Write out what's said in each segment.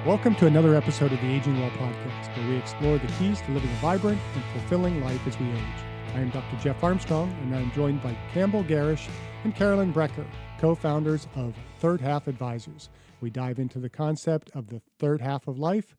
Welcome to another episode of the Aging Well podcast, where we explore the keys to living a vibrant and fulfilling life as we age. I am Dr. Jeff Armstrong, and I'm joined by Campbell, Garish, and Carolyn Brecker, co-founders of Third Half Advisors. We dive into the concept of the third half of life,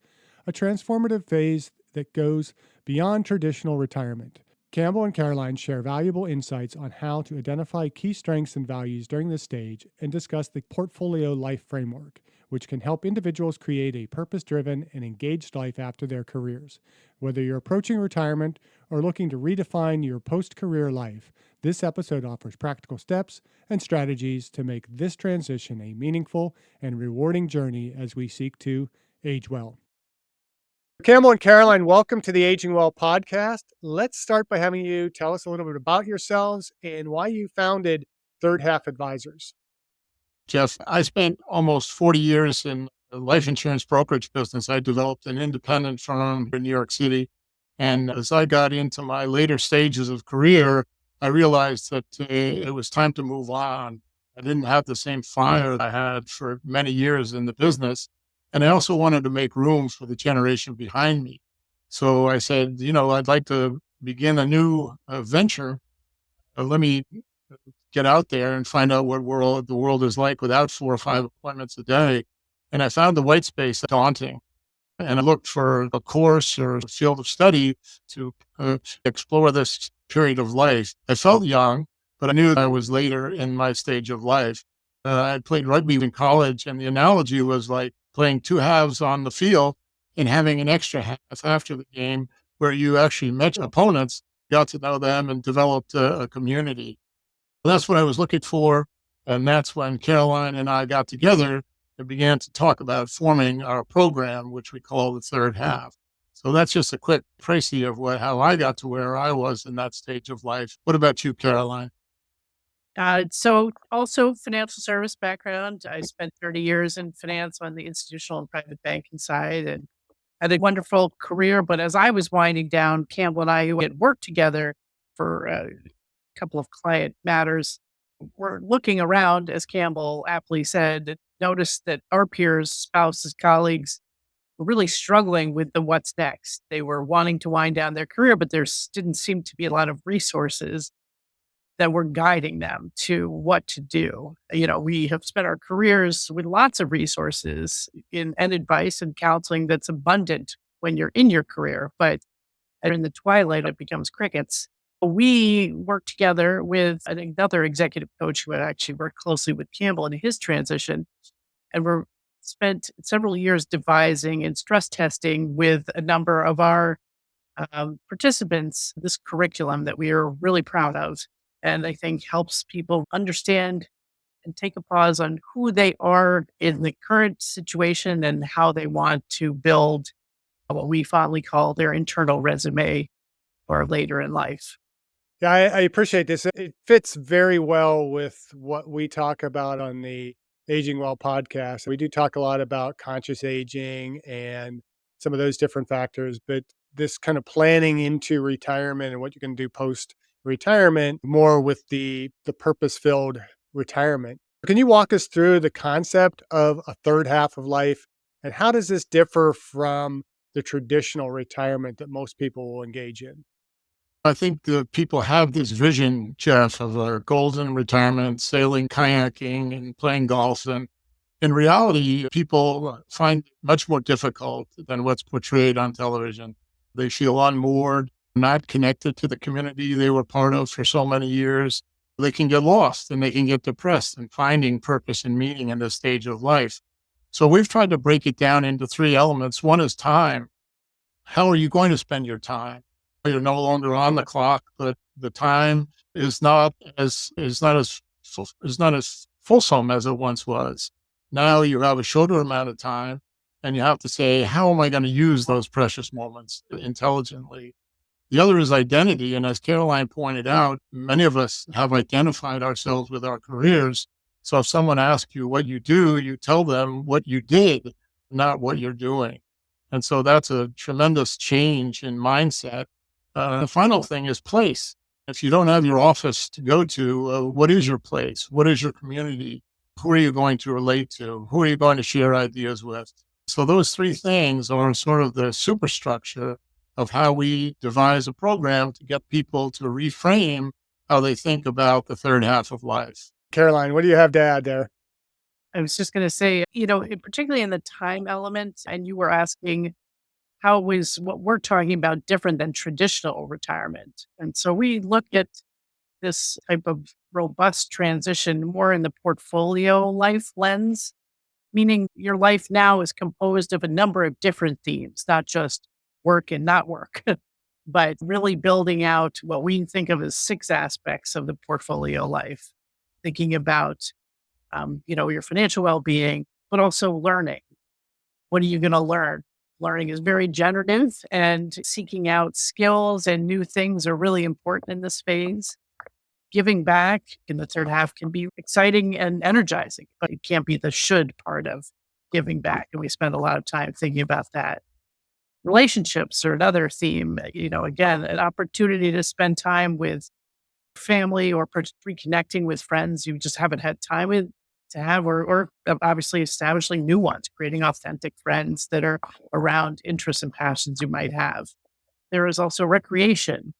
a transformative phase that goes beyond traditional retirement. Campbell and Caroline share valuable insights on how to identify key strengths and values during this stage and discuss the portfolio life framework, which can help individuals create a purpose-driven and engaged life after their careers. Whether you're approaching retirement or looking to redefine your post-career life, this episode offers practical steps and strategies to make this transition a meaningful and rewarding journey as we seek to age well. Campbell and Caroline, welcome to the Aging Well podcast. Let's start by having you tell us a little bit about yourselves and why you founded Third Half Advisors. Jeff, I spent almost 40 years in the life insurance brokerage business. I developed an independent firm in New York City. And as I got into my later stages of career, I realized that it was time to move on. I didn't have the same fire I had for many years in the business. And I also wanted to make room for the generation behind me. So I said, I'd like to begin a new venture. Let me get out there and find out what the world is like without 4 or 5 appointments a day. And I found the white space daunting. And I looked for a course or a field of study to explore this period of life. I felt young, but I knew I was later in my stage of life. I played rugby in college, and the analogy was like playing 2 halves on the field and having an extra half after the game where you actually met your opponents, got to know them, and developed a community. That's what I was looking for, and that's when Caroline and I got together and began to talk about forming our program, which we call the Third Half. So that's just a quick précis of how I got to where I was in that stage of life. What about you, Caroline? So also financial service background. I spent 30 years in finance on the institutional and private banking side and had a wonderful career. But as I was winding down, Campbell and I, who had worked together for a couple of client matters, were looking around, as Campbell aptly said, and noticed that our peers, spouses, colleagues were really struggling with the what's next. They were wanting to wind down their career, but there didn't seem to be a lot of resources that were guiding them to what to do. We have spent our careers with lots of resources and advice and counseling that's abundant when you're in your career, but in the twilight, it becomes crickets. We worked together with another executive coach who had actually worked closely with Campbell in his transition, and we spent several years devising and stress testing with a number of our participants this curriculum that we are really proud of. And I think helps people understand and take a pause on who they are in the current situation and how they want to build what we fondly call their internal resume or later in life. Yeah, I appreciate this. It fits very well with what we talk about on the Aging Well podcast. We do talk a lot about conscious aging and some of those different factors, but this kind of planning into retirement and what you can do post-retirement, more with the purpose-filled retirement. Can you walk us through the concept of a third half of life, and how does this differ from the traditional retirement that most people will engage in? I think the people have this vision, Jeff, of a golden retirement, sailing, kayaking, and playing golf. And in reality, people find it much more difficult than what's portrayed on television. They feel unmoored, not connected to the community they were part of for so many years. They can get lost and they can get depressed in finding purpose and meaning in this stage of life. So we've tried to break it down into 3 elements. One is time. How are you going to spend your time? You're no longer on the clock, but the time is not as fulsome as it once was. Now you have a shorter amount of time, and you have to say, how am I going to use those precious moments intelligently? The other is identity. And as Caroline pointed out, many of us have identified ourselves with our careers. So if someone asks you what you do, you tell them what you did, not what you're doing. And so that's a tremendous change in mindset. The final thing is place. If you don't have your office to go to, what is your place? What is your community? Who are you going to relate to? Who are you going to share ideas with? So those three things are sort of the superstructure of how we devise a program to get people to reframe how they think about the third half of life. Caroline, what do you have to add there? I was just going to say, particularly in the time element, and you were asking how was what we're talking about different than traditional retirement. And so we look at this type of robust transition more in the portfolio life lens, meaning your life now is composed of a number of different themes, not just work and not work, but really building out what we think of as six aspects of the portfolio life, thinking about, your financial well-being, but also learning. What are you going to learn? Learning is very generative, and seeking out skills and new things are really important in this phase. Giving back in the third half can be exciting and energizing, but it can't be the should part of giving back. And we spend a lot of time thinking about that. Relationships are another theme, again, an opportunity to spend time with family or reconnecting with friends you just haven't had time with to have, or obviously establishing new ones, creating authentic friends that are around interests and passions you might have. There is also recreation.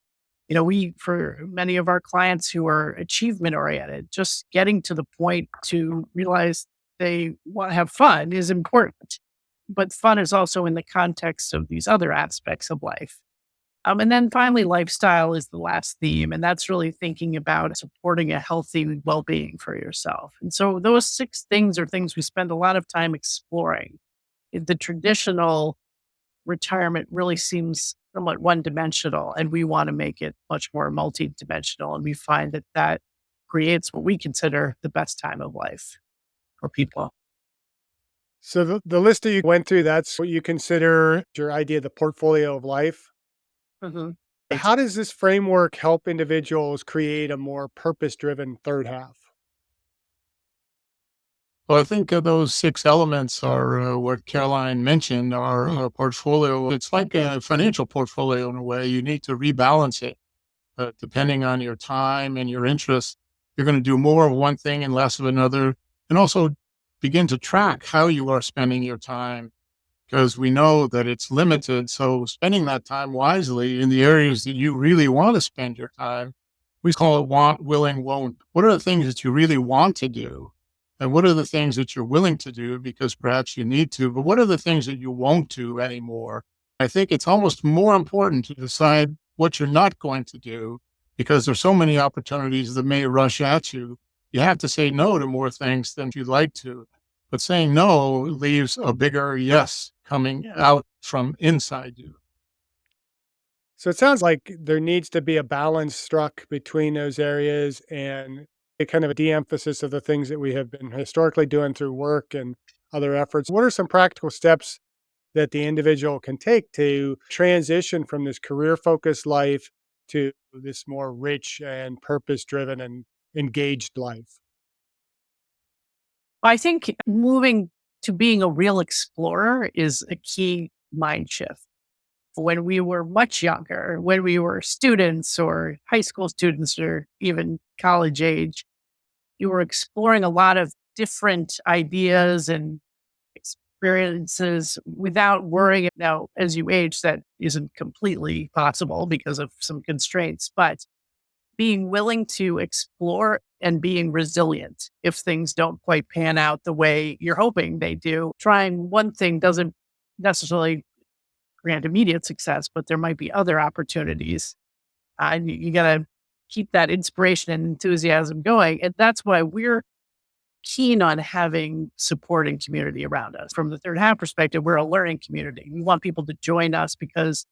For many of our clients who are achievement oriented, just getting to the point to realize they want to have fun is important. But fun is also in the context of these other aspects of life. And then finally, lifestyle is the last theme. And that's really thinking about supporting a healthy well being for yourself. And so those six things are things we spend a lot of time exploring. The traditional retirement really seems somewhat one dimensional, and we want to make it much more multi-dimensional. And we find that that creates what we consider the best time of life for people. So the list that you went through, that's what you consider your idea of the portfolio of life. hmm How does this framework help individuals create a more purpose-driven third half? Well, I think those six elements are what Caroline mentioned, our portfolio. It's like a financial portfolio in a way. You need to rebalance it depending on your time and your interests. You're going to do more of one thing and less of another, and also begin to track how you are spending your time because we know that it's limited. So spending that time wisely in the areas that you really want to spend your time, we call it want, willing, won't. What are the things that you really want to do? And what are the things that you're willing to do because perhaps you need to, but what are the things that you won't do anymore? I think it's almost more important to decide what you're not going to do because there's so many opportunities that may rush at you. You have to say no to more things than you'd like to, but saying no leaves a bigger yes coming out from inside you. So it sounds like there needs to be a balance struck between those areas and a kind of a de-emphasis of the things that we have been historically doing through work and other efforts. What are some practical steps that the individual can take to transition from this career-focused life to this more rich and purpose-driven and engaged life? I think moving to being a real explorer is a key mind shift. When we were much younger, when we were students or high school students or even college age, you were exploring a lot of different ideas and experiences without worrying. Now, as you age, that isn't completely possible because of some constraints, but being willing to explore and being resilient if things don't quite pan out the way you're hoping they do. Trying one thing doesn't necessarily grant immediate success, but there might be other opportunities. And you got to keep that inspiration and enthusiasm going. And that's why we're keen on having supporting community around us. From the third half perspective, we're a learning community. We want people to join us because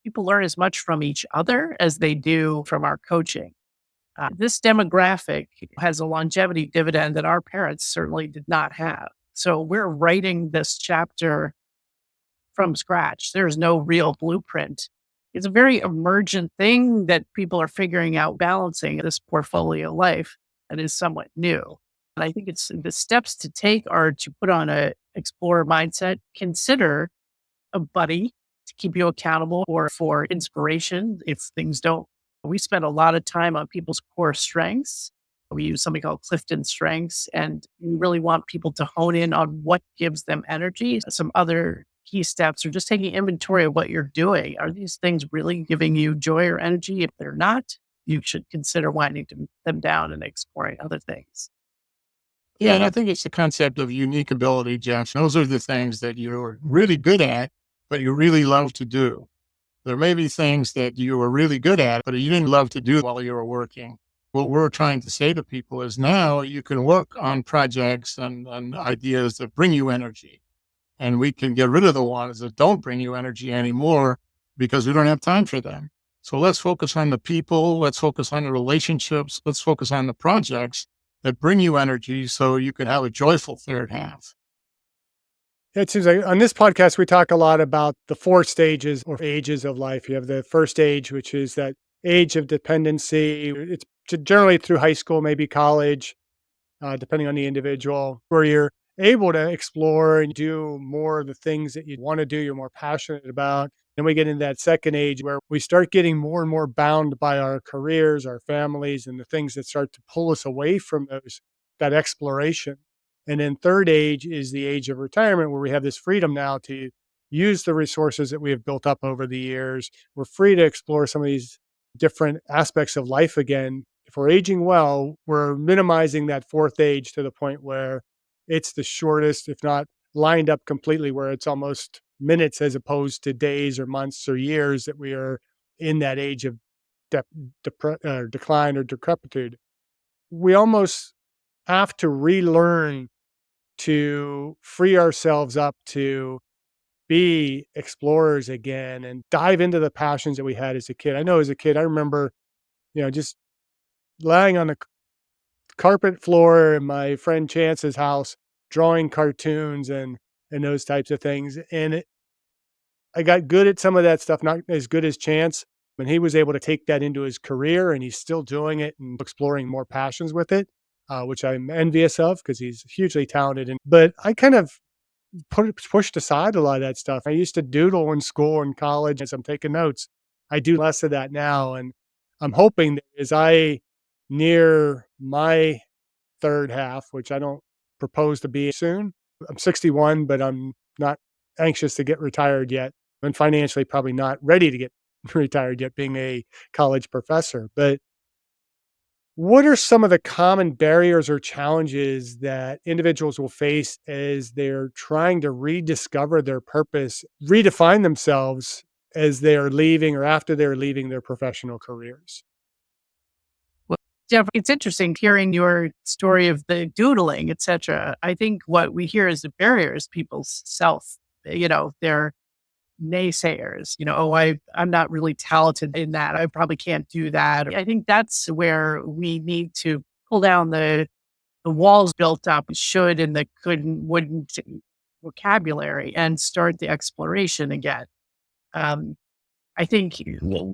people learn as much from each other as they do from our coaching. This demographic has a longevity dividend that our parents certainly did not have. So we're writing this chapter from scratch. There's no real blueprint. It's a very emergent thing that people are figuring out balancing this portfolio life that is somewhat new. And I think it's the steps to take are to put on a explorer mindset, consider a buddy to keep you accountable or for inspiration if things don't. We spend a lot of time on people's core strengths, We use something called Clifton Strengths, and we really want people to hone in on what gives them energy. Some other key steps are just taking inventory of what you're doing. Are these things really giving you joy or energy? If they're not, you should consider winding them down and exploring other things. Yeah, and I think it's the concept of unique ability, Jeff. Those are the things that you're really good at, but you really love to do. There may be things that you were really good at, but you didn't love to do while you were working. What we're trying to say to people is now you can work on projects and ideas that bring you energy. And we can get rid of the ones that don't bring you energy anymore because we don't have time for them. So let's focus on the people. Let's focus on the relationships. Let's focus on the projects that bring you energy so you can have a joyful third half. It seems like on this podcast, we talk a lot about the 4 stages or ages of life. You have the first age, which is that age of dependency. It's generally through high school, maybe college, depending on the individual, where you're able to explore and do more of the things that you want to do, you're more passionate about. Then we get into that second age where we start getting more and more bound by our careers, our families, and the things that start to pull us away from that exploration. And then third age is the age of retirement, where we have this freedom now to use the resources that we have built up over the years. We're free to explore some of these different aspects of life again. If we're aging well, we're minimizing that fourth age to the point where it's the shortest, if not lined up completely, where it's almost minutes as opposed to days or months or years that we are in that age of decline or decrepitude. We almost have to relearn to free ourselves up to be explorers again and dive into the passions that we had as a kid. I know as a kid, I remember, just lying on the carpet floor in my friend Chance's house, drawing cartoons and those types of things. And I got good at some of that stuff, not as good as Chance. And he was able to take that into his career, and he's still doing it and exploring more passions with it, which I'm envious of because he's hugely talented. But I kind of pushed aside a lot of that stuff. I used to doodle in school and college as I'm taking notes. I do less of that now. And I'm hoping that as I near my third half, which I don't propose to be soon, I'm 61, but I'm not anxious to get retired yet. And financially, probably not ready to get retired yet, being a college professor. But what are some of the common barriers or challenges that individuals will face as they're trying to rediscover their purpose, redefine themselves as they're leaving or after they're leaving their professional careers? Well, Jeff, it's interesting hearing your story of the doodling, et cetera. I think what we hear as the barrier is people's their naysayers, I'm not really talented in that. I probably can't do that. I think that's where we need to pull down the walls built up, should and the couldn't, wouldn't vocabulary and start the exploration again. I think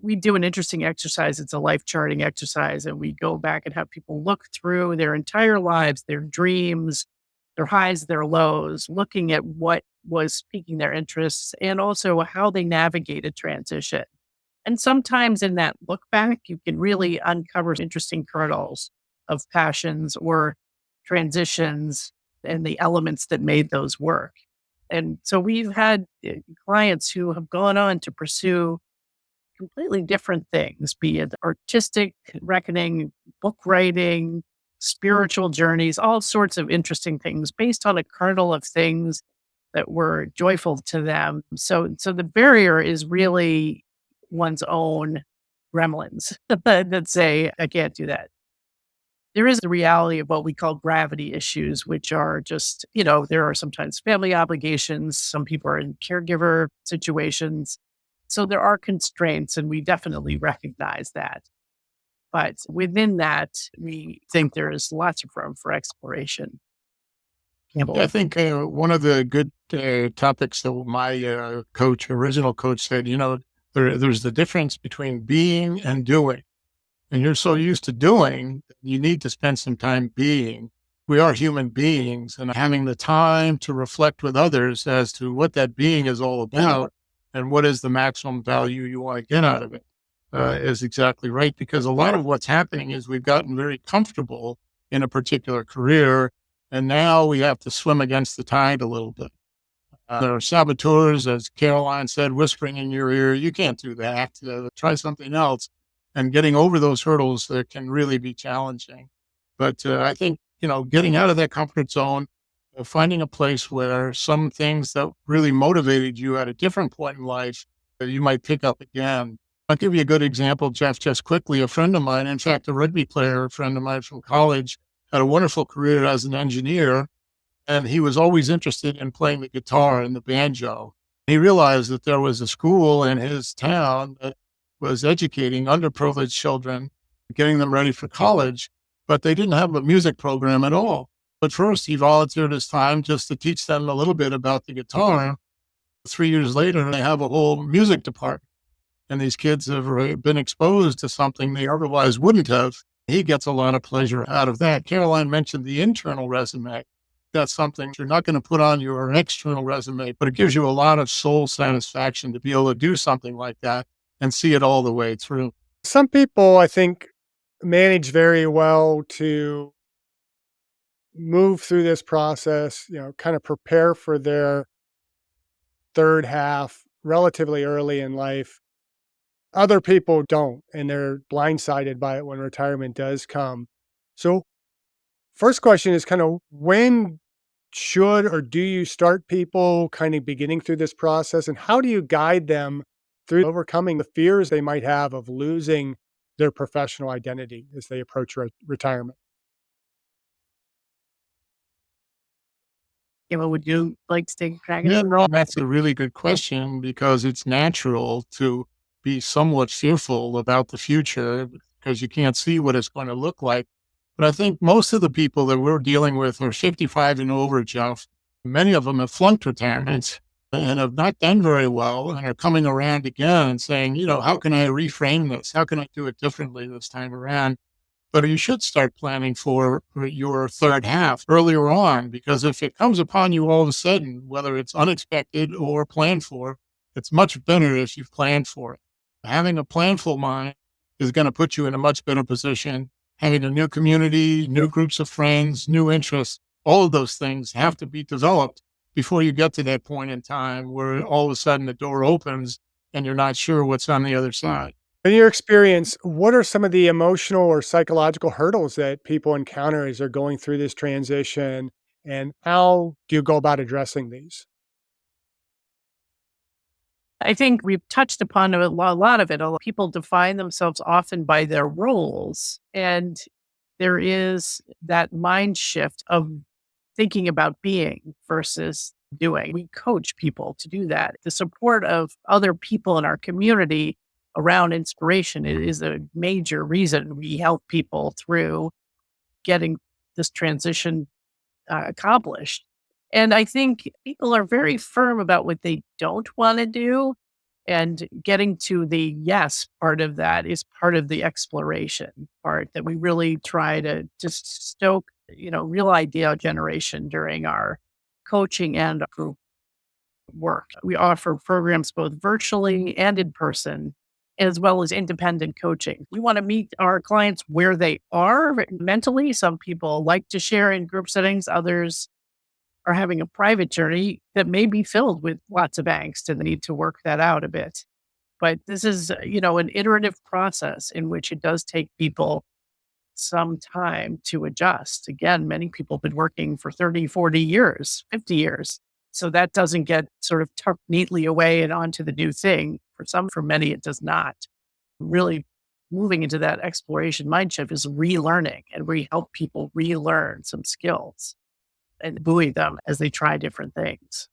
we do an interesting exercise. It's a life charting exercise, and we go back and have people look through their entire lives, their dreams, their highs, their lows, looking at what was piquing their interests and also how they navigated transition. And sometimes in that look back, you can really uncover interesting kernels of passions or transitions and the elements that made those work. And so we've had clients who have gone on to pursue completely different things, be it artistic reckoning, book writing, spiritual journeys, all sorts of interesting things based on a kernel of things that were joyful to them. So the barrier is really one's own gremlins that say, I can't do that. There is the reality of what we call gravity issues, which are just, there are sometimes family obligations. Some people are in caregiver situations. So there are constraints, and we definitely recognize that. But within that, we think there is lots of room for exploration. Campbell. Yeah, I think one of the good topics that my original coach said, there's the difference between being and doing. And you're so used to doing, you need to spend some time being. We are human beings, and having the time to reflect with others as to what that being is all about and what is the maximum value you want to get out of it is exactly right. Because a lot of what's happening is we've gotten very comfortable in a particular career. And now we have to swim against the tide a little bit. There are saboteurs, as Caroline said, whispering in your ear, you can't do that. Try something else. And getting over those hurdles that can really be challenging. But I think, getting out of that comfort zone, finding a place where some things that really motivated you at a different point in life that you might pick up again. I'll give you a good example, Jeff, just quickly. A friend of mine, in fact, a rugby player, a friend of mine from college, had a wonderful career as an engineer. And he was always interested in playing the guitar and the banjo. He realized that there was a school in his town that was educating underprivileged children, getting them ready for college, but they didn't have a music program at all. But first, he volunteered his time just to teach them a little bit about the guitar. 3 years later, they have a whole music department. And these kids have been exposed to something they otherwise wouldn't have. He gets a lot of pleasure out of that. Caroline mentioned the internal resume. That's something you're not going to put on your external resume, but it gives you a lot of soul satisfaction to be able to do something like that and see it all the way through. Some people, I think, manage very well to move through this process, kind of prepare for their third half relatively early in life. Other people don't, and they're blindsided by it when retirement does come. So first question is kind of, when should or do you start people kind of beginning through this process, and how do you guide them through overcoming the fears they might have of losing their professional identity as they approach retirement? Campbell, would you like to take a crack at Yeah, it? no, that's a really good question because it's natural to be somewhat fearful about the future because you can't see what it's going to look like. But I think most of the people that we're dealing with are 55 and over, Jeff. Many of them have flunked retirement and have not done very well and are coming around again and saying, how can I reframe this? How can I do it differently this time around? But you should start planning for your third half earlier on, because if it comes upon you all of a sudden, whether it's unexpected or planned for, it's much better if you've planned for it. Having a planful mind is going to put you in a much better position. Having a new community, new groups of friends, new interests, all of those things have to be developed before you get to that point in time where all of a sudden the door opens and you're not sure what's on the other side. In your experience, what are some of the emotional or psychological hurdles that people encounter as they're going through this transition, and how do you go about addressing these? I think we've touched upon a lot of it. A lot of people define themselves often by their roles. And there is that mind shift of thinking about being versus doing. We coach people to do that. The support of other people in our community around inspiration is a major reason we help people through getting this transition accomplished. And I think people are very firm about what they don't want to do. And getting to the yes part of that is part of the exploration part that we really try to just stoke, real idea generation during our coaching and group work. We offer programs both virtually and in person, as well as independent coaching. We want to meet our clients where they are mentally. Some people like to share in group settings, others are having a private journey that may be filled with lots of angst and they need to work that out a bit. But this is, an iterative process in which it does take people some time to adjust. Again, many people have been working for 30, 40 years, 50 years. So that doesn't get sort of tucked neatly away and onto the new thing. For many, it does not. Really moving into that exploration mind shift is relearning, and we help people relearn some skills and buoy them as they try different things.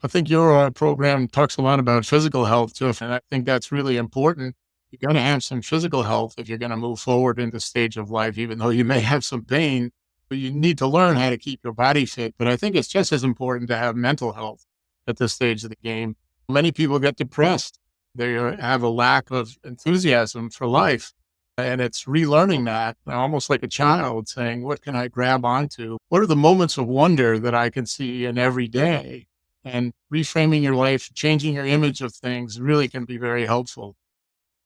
I think your program talks a lot about physical health, Jeff, and I think that's really important. You got to have some physical health if you're going to move forward in this stage of life, even though you may have some pain, but you need to learn how to keep your body fit. But I think it's just as important to have mental health at this stage of the game. Many people get depressed. They have a lack of enthusiasm for life. And it's relearning that, almost like a child saying, what can I grab onto? What are the moments of wonder that I can see in every day? And reframing your life, changing your image of things really can be very helpful.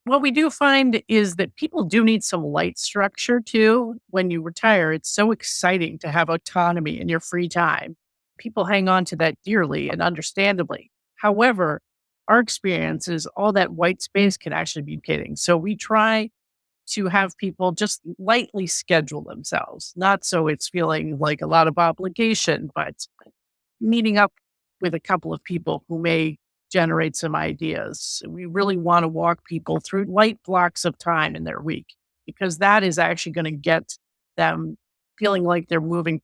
What we do find is that people do need some light structure too. When you retire, it's so exciting to have autonomy in your free time. People hang on to that dearly and understandably. However, our experience is all that white space can actually be kidding. So we try to have people just lightly schedule themselves, not so it's feeling like a lot of obligation, but meeting up with a couple of people who may generate some ideas. We really want to walk people through light blocks of time in their week because that is actually going to get them feeling like they're moving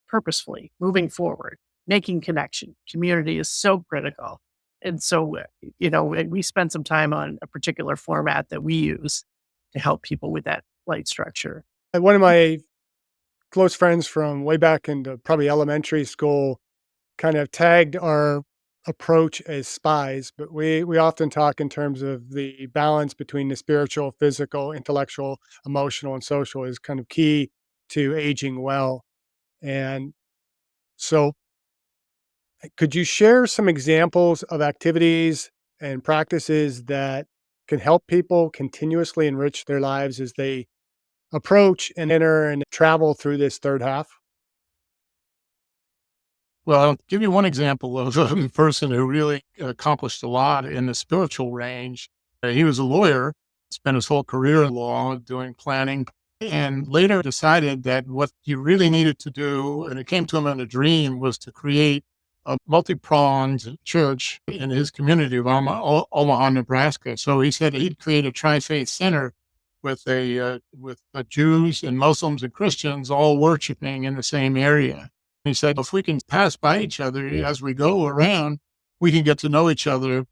purposefully, moving forward, making connection. Community is so critical. And so, we spend some time on a particular format that we use to help people with that light structure. One of my close friends from way back into probably elementary school kind of tagged our approach as spies, but we often talk in terms of the balance between the spiritual, physical, intellectual, emotional, and social is kind of key to aging well. And so, could you share some examples of activities and practices that can help people continuously enrich their lives as they approach and enter and travel through this third half? Well, I'll give you one example of a person who really accomplished a lot in the spiritual range. He was a lawyer, spent his whole career in law doing planning, and later decided that what he really needed to do, and it came to him in a dream, was to create a multi-pronged church in his community of Omaha, Nebraska. So he said he'd create a tri-faith center with Jews and Muslims and Christians all worshiping in the same area. He said, if we can pass by each other as we go around, we can get to know each other.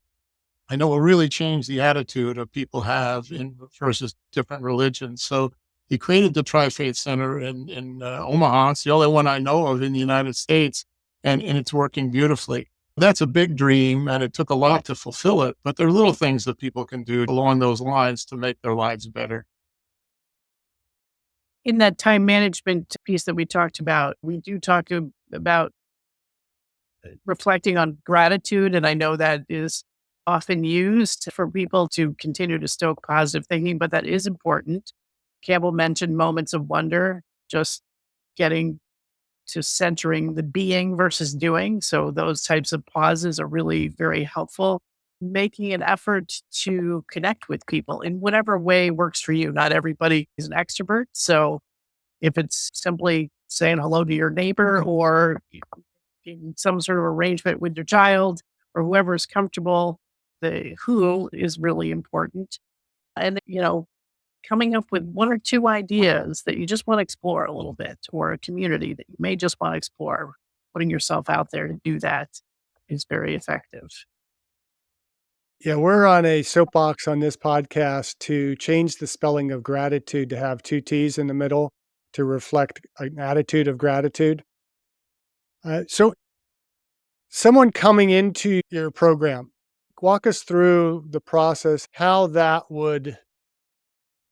I know it will really change the attitude of people have in versus different religions. So he created the Tri-Faith Center in Omaha. It's the only one I know of in the United States, and it's working beautifully. That's a big dream, and it took a lot to fulfill it. But there are little things that people can do along those lines to make their lives better. In that time management piece that we talked about, we do talk about reflecting on gratitude. And I know that is often used for people to continue to stoke positive thinking, but that is important. Campbell mentioned moments of wonder, just getting to centering the being versus doing. So those types of pauses are really very helpful. Making an effort to connect with people in whatever way works for you. Not everybody is an extrovert. So if it's simply saying hello to your neighbor or in some sort of arrangement with your child or whoever is comfortable, the who is really important. And, coming up with one or two ideas that you just want to explore a little bit or a community that you may just want to explore, putting yourself out there to do that is very effective. Yeah, we're on a soapbox on this podcast to change the spelling of gratitude to have two T's in the middle to reflect an attitude of gratitude. So, someone coming into your program, walk us through the process, how that would,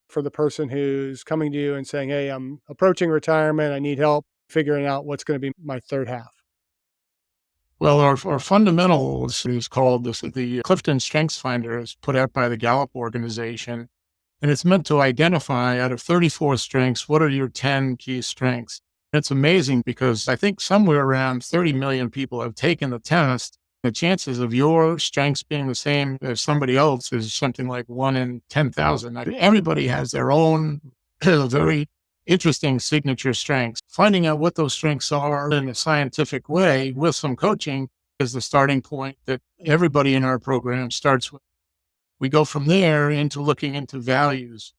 for the person who's coming to you and saying, hey, I'm approaching retirement, I need help figuring out what's going to be my third half. Well, our fundamentals is called the Clifton Strengths Finder, is put out by the Gallup organization. And it's meant to identify out of 34 strengths, what are your 10 key strengths? And it's amazing because I think somewhere around 30 million people have taken the test. The chances of your strengths being the same as somebody else is something like 1 in 10,000. Everybody has their own very interesting signature strengths. Finding out what those strengths are in a scientific way with some coaching is the starting point that everybody in our program starts with. We go from there into looking into values.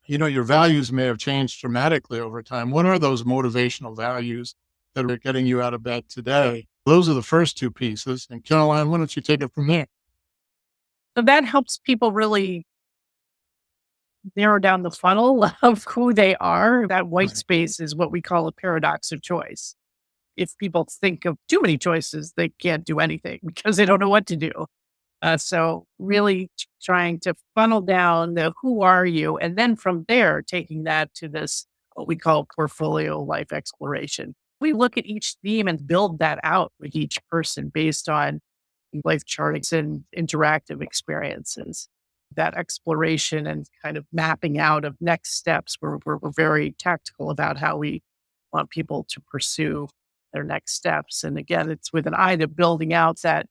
Your values may have changed dramatically over time. What are those motivational values that are getting you out of bed today? Those are the first two pieces. And Caroline, why don't you take it from there? So that helps people really narrow down the funnel of who they are. That white Right. space is what we call a paradox of choice. If people think of too many choices, they can't do anything because they don't know what to do. So really trying to funnel down the who are you, and then from there, taking that to this, what we call portfolio life exploration. We look at each theme and build that out with each person based on life chartings and interactive experiences. that exploration and kind of mapping out of next steps. We're very tactical about how we want people to pursue their next steps. And again, it's with an eye to building out that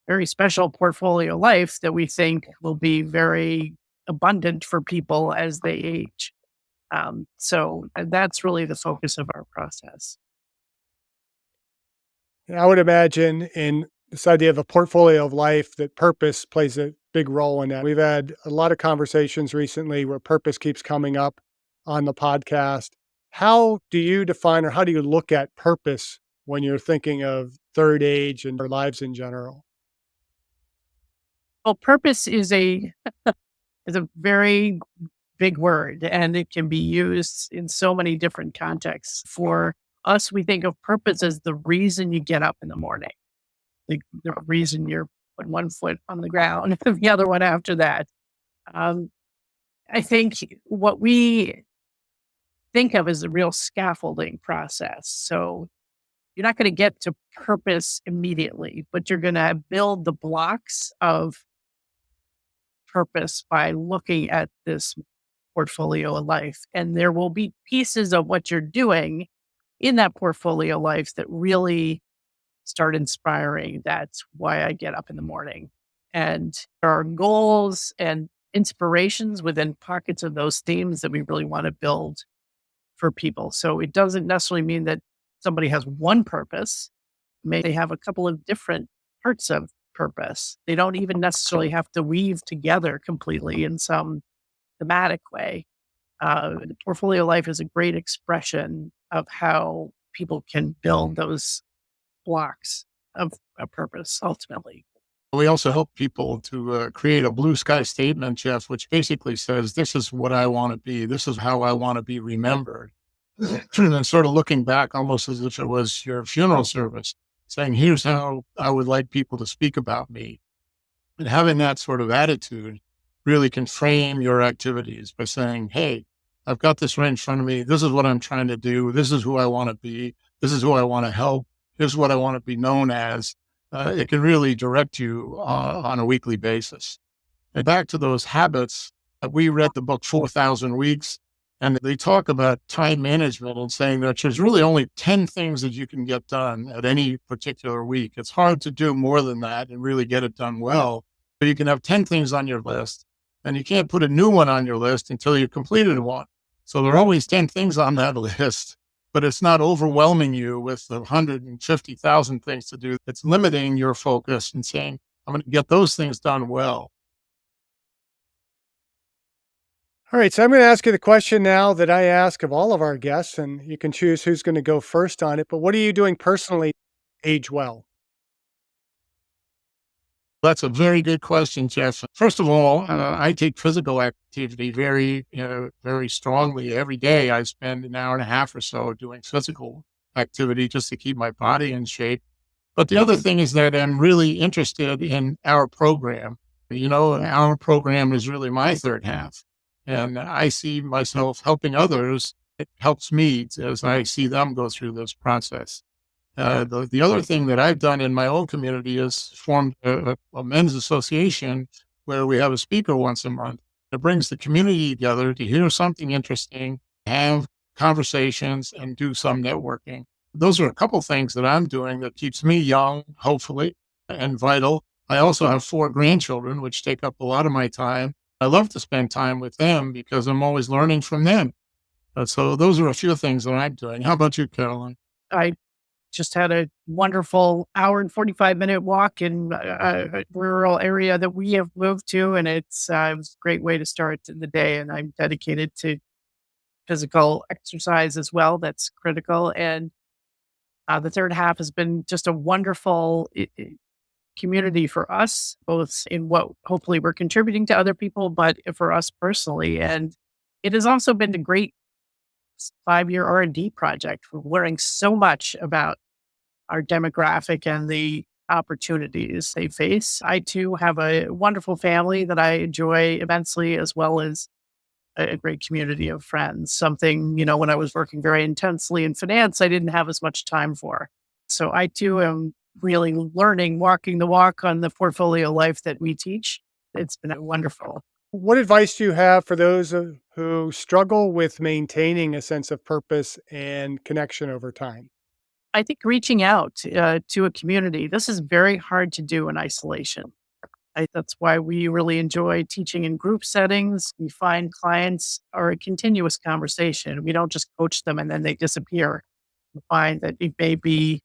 very special portfolio life that we think will be very abundant for people as they age. So that's really the focus of our process. And I would imagine in this idea of a portfolio of life that purpose plays a big role in that. We've had a lot of conversations recently where purpose keeps coming up on the podcast. How do you define or how do you look at purpose when you're thinking of third age and our lives in general? Well, purpose is a very big word, and it can be used in so many different contexts. For us, we think of purpose as the reason you get up in the morning, the reason you're putting one foot on the ground, the other one after that. Um, I think what we think of as a real scaffolding process. So you're not going to get to purpose immediately, but you're going to build the blocks of purpose by looking at this portfolio of life. And there will be pieces of what you're doing in that portfolio life that really start inspiring. That's why I get up in the morning. And there are goals and inspirations within pockets of those themes that we really want to build for people. So it doesn't necessarily mean that somebody has one purpose. Maybe they have a couple of different parts of purpose. They don't even necessarily have to weave together completely in some thematic way. The portfolio life is a great expression of how people can build those blocks of a purpose ultimately. We also help people to create a blue sky statement, Jeff, which basically says, this is what I want to be. This is how I want to be remembered. And then sort of looking back almost as if it was your funeral service, saying, here's how I would like people to speak about me. And having that sort of attitude really can frame your activities by saying, hey, I've got this right in front of me. This is what I'm trying to do. This is who I want to be. This is who I want to help. Here's what I want to be known as. It can really direct you on a weekly basis. And back to those habits, we read the book 4,000 Weeks, and they talk about time management and saying that there's really only 10 things that you can get done at any particular week. It's hard to do more than that and really get it done well. But you can have 10 things on your list, and you can't put a new one on your list until you've completed one. So there are always 10 things on that list, but it's not overwhelming you with the 150,000 things to do. It's limiting your focus and saying, I'm going to get those things done well. All right, so I'm going to ask you the question now that I ask of all of our guests, and you can choose who's going to go first on it. But what are you doing personally to age well? That's a very good question, Jeff. First of all, I take physical activity very strongly. Every day I spend an hour and a half or so doing physical activity just to keep my body in shape. But the other thing is that I'm really interested in our program. Our program is really my third half. And I see myself helping others. It helps me as I see them go through this process. The other thing that I've done in my own community is formed a men's association where we have a speaker once a month. It brings the community together to hear something interesting, have conversations, and do some networking. Those are a couple things that I'm doing that keeps me young, hopefully, and vital. I also have 4 grandchildren, which take up a lot of my time. I love to spend time with them because I'm always learning from them. So those are a few things that I'm doing. How about you, Carolyn? I just had a wonderful hour and 45-minute walk in a rural area that we have moved to. And it was a great way to start the day. And I'm dedicated to physical exercise as well. That's critical. And the third half has been just a wonderful community for us, both in what hopefully we're contributing to other people, but for us personally. And it has also been a great 5-year R&D project. We're learning so much about our demographic and the opportunities they face. I too have a wonderful family that I enjoy immensely, as well as a great community of friends. Something, when I was working very intensely in finance, I didn't have as much time for. So I too am really learning, walking the walk on the portfolio life that we teach. It's been wonderful. What advice do you have for those who struggle with maintaining a sense of purpose and connection over time? I think reaching out to a community, this is very hard to do in isolation. That's why we really enjoy teaching in group settings. We find clients are a continuous conversation. We don't just coach them and then they disappear. We find that it may be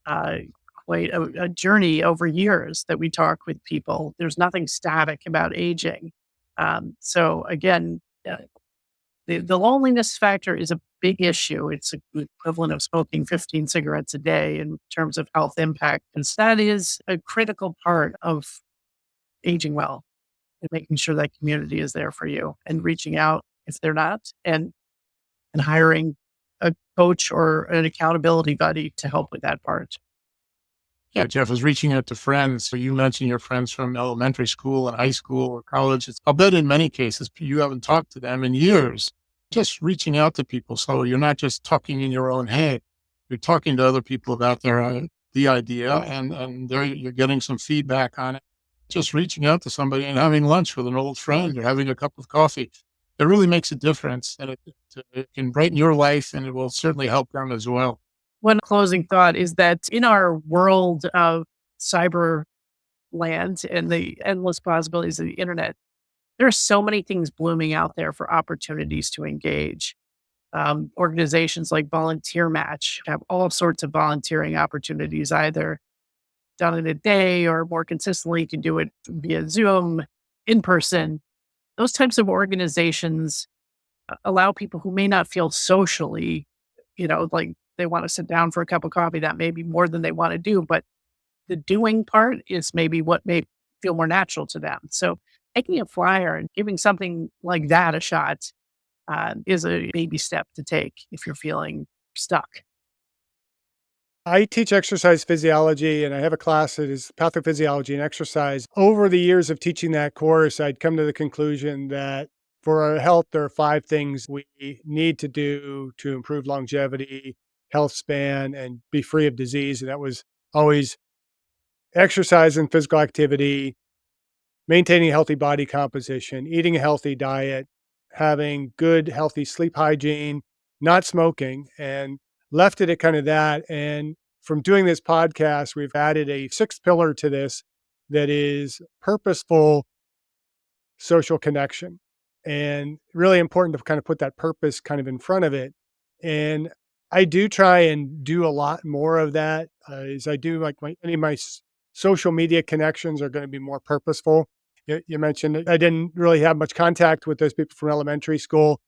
uh, quite a journey over years that we talk with people. There's nothing static about aging. So again, the loneliness factor is a big issue. It's the equivalent of smoking 15 cigarettes a day in terms of health impact. And that is a critical part of aging well and making sure that community is there for you and reaching out if they're not and hiring a coach or an accountability buddy to help with that part. Yeah, Jeff is reaching out to friends. So you mentioned your friends from elementary school and high school or college. I'll bet in many cases you haven't talked to them in years. Just reaching out to people. So you're not just talking in your own head. You're talking to other people about the idea and you're getting some feedback on it. Just reaching out to somebody and having lunch with an old friend or having a cup of coffee. It really makes a difference, and it can brighten your life, and it will certainly help them as well. One closing thought is that in our world of cyber land and the endless possibilities of the internet, there are so many things blooming out there for opportunities to engage. Organizations like Volunteer Match have all sorts of volunteering opportunities, either done in a day or more consistently, you can do it via Zoom, in person. Those types of organizations allow people who may not feel socially, like they want to sit down for a cup of coffee. That may be more than they want to do, but the doing part is maybe what may feel more natural to them. So taking a flyer and giving something like that a shot is a baby step to take if you're feeling stuck. I teach exercise physiology and I have a class that is pathophysiology and exercise. Over the years of teaching that course, I'd come to the conclusion that for our health, there are 5 things we need to do to improve longevity, health span, and be free of disease. And that was always exercise and physical activity, maintaining a healthy body composition, eating a healthy diet, having good, healthy sleep hygiene, not smoking, and left it at kind of that. And from doing this podcast, we've added a 6th pillar to this that is purposeful social connection. And really important to kind of put that purpose kind of in front of it. And I do try and do a lot more of that. As I do, like any of my social media connections are going to be more purposeful. You mentioned I didn't really have much contact with those people from elementary school.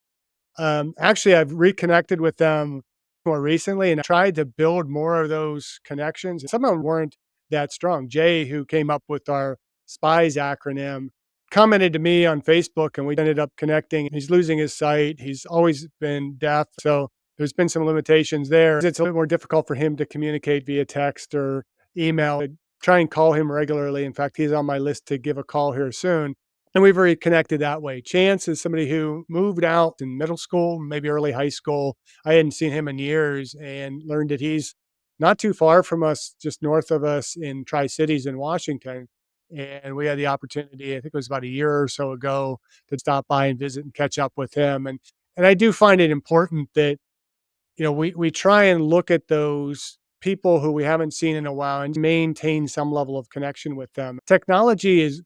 Actually, I've reconnected with them more recently and tried to build more of those connections. Some of them weren't that strong. Jay, who came up with our SPIES acronym, commented to me on Facebook and we ended up connecting. He's losing his sight. He's always been deaf. So there's been some limitations there. It's a little more difficult for him to communicate via text or email. I try and call him regularly. In fact, he's on my list to give a call here soon. And we've already connected that way. Chance is somebody who moved out in middle school, maybe early high school. I hadn't seen him in years and learned that he's not too far from us, just north of us in Tri-Cities in Washington. And we had the opportunity, I think it was about a year or so ago, to stop by and visit and catch up with him. And I do find it important that, we try and look at those people who we haven't seen in a while and maintain some level of connection with them. Technology is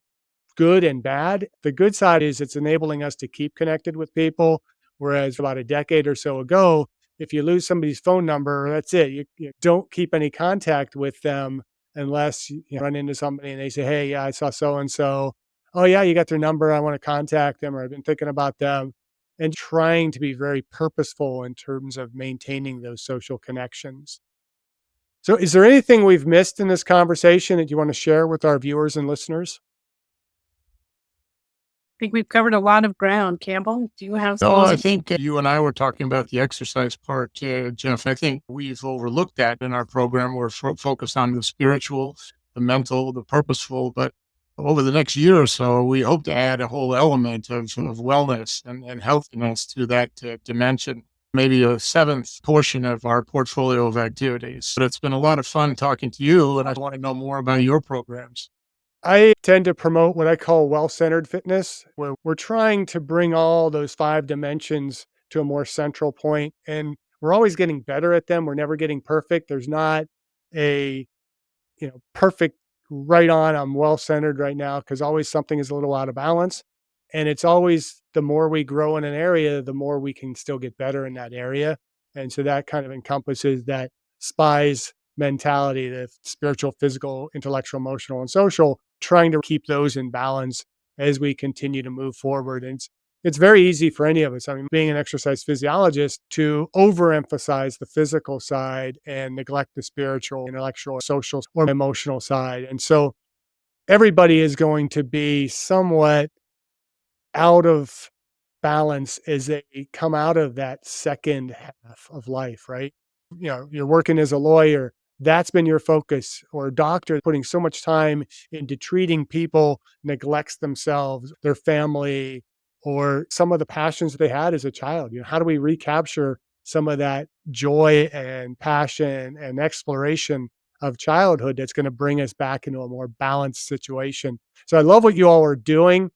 good and bad. The good side is it's enabling us to keep connected with people. Whereas about a decade or so ago, if you lose somebody's phone number, that's it. You don't keep any contact with them unless you run into somebody and they say, hey, yeah, I saw so-and-so. Oh yeah, you got their number. I want to contact them, or I've been thinking about them, and trying to be very purposeful in terms of maintaining those social connections. So is there anything we've missed in this conversation that you want to share with our viewers and listeners? I think we've covered a lot of ground. Campbell, do you have some? No, I think you and I were talking about the exercise part, Jeff. I think we've overlooked that in our program. We're focused on the spiritual, the mental, the purposeful. But over the next year or so, we hope to add a whole element of wellness and healthiness to that dimension, maybe a 7th portion of our portfolio of activities. But it's been a lot of fun talking to you, and I want to know more about your programs. I tend to promote what I call well-centered fitness, where we're trying to bring all those 5 dimensions to a more central point, and we're always getting better at them. We're never getting perfect. There's not a, perfect right on, I'm well-centered right now, because always something is a little out of balance. And it's always the more we grow in an area, the more we can still get better in that area. And so that kind of encompasses that SPIES mentality, the spiritual, physical, intellectual, emotional, and social, trying to keep those in balance as we continue to move forward. And it's very easy for any of us, I mean, being an exercise physiologist, to overemphasize the physical side and neglect the spiritual, intellectual, social, or emotional side. And so everybody is going to be somewhat out of balance as they come out of that second half of life, right? You're working as a lawyer, that's been your focus, or a doctor putting so much time into treating people, neglects themselves, their family, or some of the passions that they had as a child. How do we recapture some of that joy and passion and exploration of childhood that's going to bring us back into a more balanced situation? So I love what you all are doing.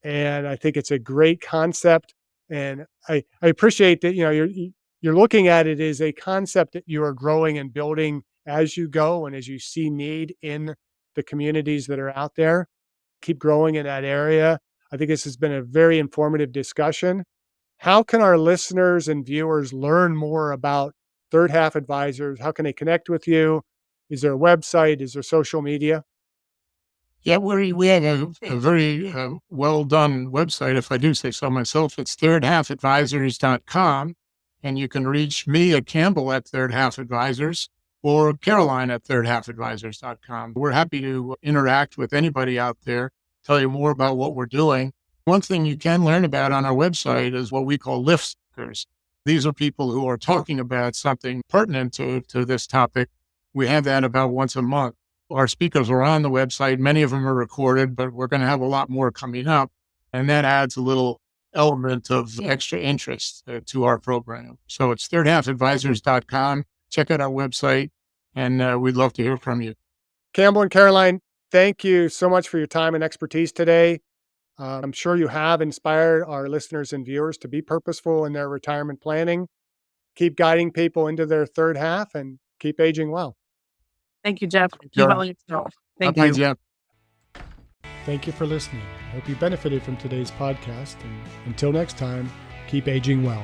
And I think it's a great concept. And I appreciate that, you're looking at it as a concept that you are growing and building as you go and as you see need in the communities that are out there. Keep growing in that area. I think this has been a very informative discussion. How can our listeners and viewers learn more about Third Half Advisors? How can they connect with you? Is there a website? Is there social media? Yeah, we have a very well done website, if I do say so myself. It's thirdhalfadvisors.com. And you can reach me at Campbell at Third Half Advisors or Caroline at thirdhalfadvisors.com. We're happy to interact with anybody out there, tell you more about what we're doing. One thing you can learn about on our website is what we call lift seekers. These are people who are talking about something pertinent to this topic. We have that about once a month. Our speakers are on the website. Many of them are recorded, but we're going to have a lot more coming up. And that adds a little element of extra interest to our program. So it's thirdhalfadvisors.com. Check out our website, and we'd love to hear from you. Campbell and Caroline, thank you so much for your time and expertise today. I'm sure you have inspired our listeners and viewers to be purposeful in their retirement planning. Keep guiding people into their third half and keep aging well. Thank you, Jeff. Sure. Well yourself. Thank Bye-bye, you. Jeff. Thank you for listening. I hope you benefited from today's podcast. And until next time, keep aging well.